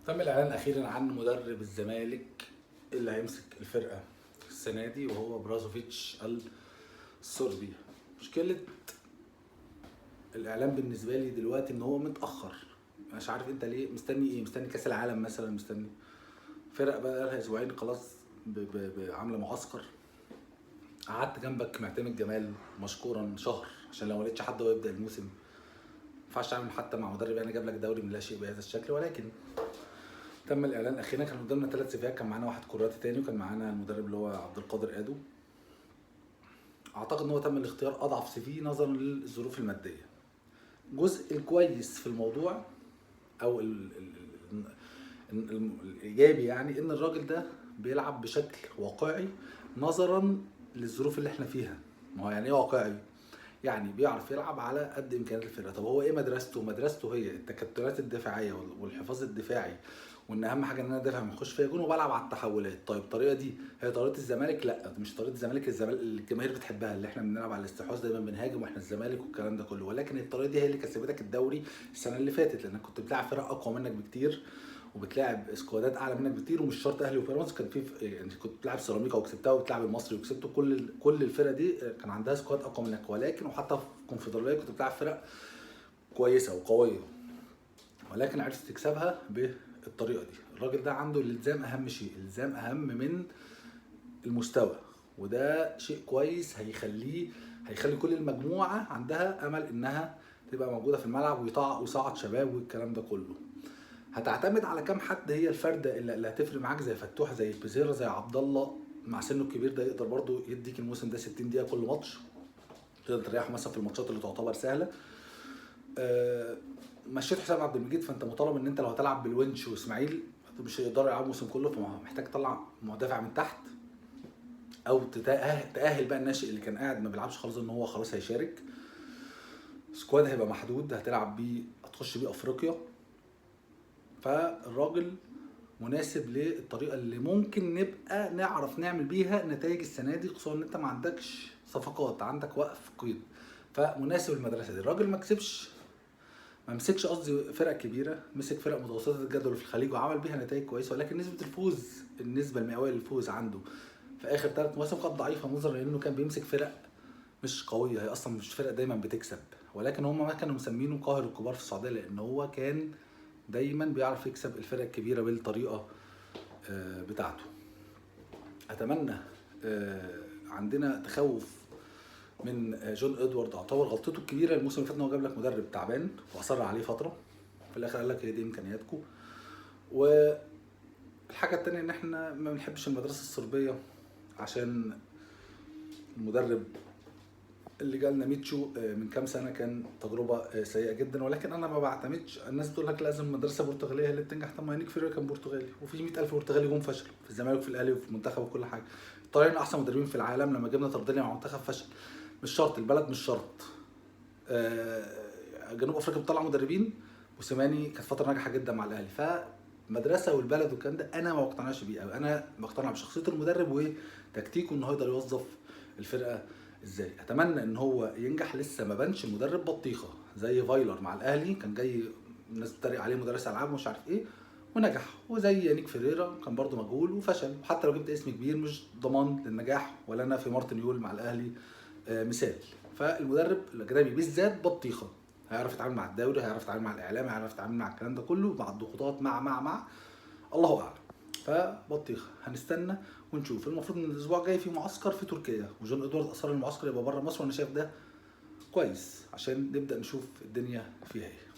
تم الإعلان أخيرا عن مدرب الزمالك اللي هيمسك الفرقة السنة دي، وهو برازوفيتش الصربي. مشكلة الإعلان بالنسبة لي دلوقتي إن هو متأخر. مش عارف أنت ليه مستني إيه؟ مستني كأس العالم مثلا؟ مستني فرق بقى لها أسبوعين خلاص عاملة معسكر. قعدت جنبك معتمد جمال مشكورا شهر عشان لو ما لقيتش حد هو يبدأ الموسم. ما ينفعش تعمل حتى مع مدرب يعني جاب لك دوري من لا شيء بهذا الشكل. ولكن تم الاعلان اخيرا. كان قدامنا 3 سيفيات، كان معانا واحد كراتي تاني، وكان معانا المدرب اللي هو عبد القادر ادو. اعتقد ان هو تم الاختيار اضعف سيفي نظرا للظروف الماديه. الجزء الكويس في الموضوع او الايجابي يعني ان الراجل ده بيلعب بشكل واقعي نظرا للظروف اللي احنا فيها. ما هو يعني ايه واقعي؟ يعني بيعرف يلعب على قد امكانيات الفرقه. طب هو ايه مدرسته؟ مدرسته هي التكتلات الدفاعيه والحفاظ الدفاعي، وان اهم حاجه ان انا ادافع ما اخش فيها جون وبلعب على التحولات. طيب الطريقه دي هي طريقه الزمالك؟ لا، دي مش طريقه الزمالك. الجماهير بتحبها، اللي احنا بنلعب على الاستحواذ، دايما بنهاجم واحنا الزمالك والكلام ده كله. ولكن الطريقه دي هي اللي كسبتك الدوري السنه اللي فاتت، لانك كنت بتلعب فرق اقوى منك بكتير وبتلاعب سكوادات اعلى منك بكتير. ومش شرط اهلي وبيراميدز، كان في يعني كنت بتلعب سيراميكا وكسبتها، وبتلعب المصري وكسبته. كل الفرق دي كان عندها سكواد اقوى منك. ولكن وحتى في الكونفدراليه كنت بتلعب فرق كويسه وقويه، ولكن عرفت تكسبها بالطريقه دي. الراجل ده عنده الالتزام اهم شيء، الالتزام اهم من المستوى، وده شيء كويس. هيخلي كل المجموعه عندها امل انها تبقى موجوده في الملعب ويصعد شباب والكلام ده كله. هتعتمد على كام حد هي الفرده اللي هتفرق معاك، زي فتوح، زي بيزيرا، زي عبد الله مع سنه الكبير ده يقدر برضو يديك الموسم ده 60 دقيقه كل ماتش، تقدر تريحه مثلا في الماتشات اللي تعتبر سهله. مشيت حسام عبد المجيد، فانت مطالب ان انت لو هتلعب بالونش واسماعيل مش هيقدروا يلعبوا الموسم كله، فمحتاج تطلع مدافع من تحت او تأهل بقى الناشئ اللي كان قاعد ما بيلعبش خالص ان هو خلاص هيشارك. سكواد هيبقى محدود، هتلعب بيه هتخش بيه افريقيا. فالراجل مناسب للطريقه اللي ممكن نبقى نعرف نعمل بيها نتائج السنه دي، خصوصا ان انت ما عندكش صفقات، عندك وقف قيد. فمناسب المدرسه دي. الراجل ما مسكش قصدي فرق كبيره، مسك فرق متوسطه الجدول في الخليج وعمل بيها نتائج كويسه. ولكن نسبه الفوز، النسبه المئويه للفوز عنده في اخر 3 مواسم كانت ضعيفه، نظرا لانه كان بيمسك فرق مش قويه. هي اصلا مش فرق دايما بتكسب، ولكن هم ما كانوا مسمينه قاهر الكبار في السعوديه، لان هو كان دايما بيعرف يكسب الفرق الكبيره بالطريقه بتاعته. اتمنى. عندنا تخوف من جون ادوارد. اعتبر غلطته الكبيره الموسم اللي فات ان هو جاب لك مدرب تعبان واصر عليه فتره، في الاخر قال لك هي دي امكانياتكم. والحاجه الثانيه ان احنا ما بنحبش المدرسه الصربيه، عشان المدرب اللي جالنا ميتشو من كام سنه كان تجربه سيئه جدا. ولكن انا ما بعتمدش. الناس بتقول لك لازم مدرسه برتغاليه هي اللي بتنجح. طب ما هينيك فيرو كان برتغالي، وفي 100,000 برتغالي جم فشلوا في الزمالك وفي الاهلي وفي المنتخب وكل حاجه. الطالعين احسن مدربين في العالم. لما جبنا تردلي مع منتخب فشل. مش شرط البلد، مش شرط. جنوب افريقيا بتطلع مدربين. وسيماني كانت فتره ناجحه جدا مع الاهلي. فمدرسه والبلد والكلام ده انا ما بقتنعش بيه قوي. انا بقتنع بشخصيه المدرب وتكتيكه ان هو يقدر يوظف الفرقه ازاي. اتمنى ان هو ينجح. لسه ما بانش مدرب بطيخه زي فايلر مع الاهلي، كان جاي الناس بتتريق عليه مدرس العاب ومش عارف ايه ونجح. وزي يانيك فيريرا كان برضو مجهول وفشل. وحتى لو جبت اسم كبير مش ضمان للنجاح. ولا انا في مارتن يول مع الاهلي مثال. فالمدرب الاجنبي بالذات بطيخه. هيعرف يتعامل مع الدوري، هيعرف يتعامل مع الاعلام، هيعرف يتعامل مع الكلام ده كله، مع الضغوطات، مع الله اعلم. فبطيخه هنستنى ونشوف. المفروض ان الاسبوع الجاي في معسكر في تركيا، وجون ادوارد اصر المعسكر يبقى بره مصر، وانا شايف ده كويس عشان نبدا نشوف الدنيا فيها ايه.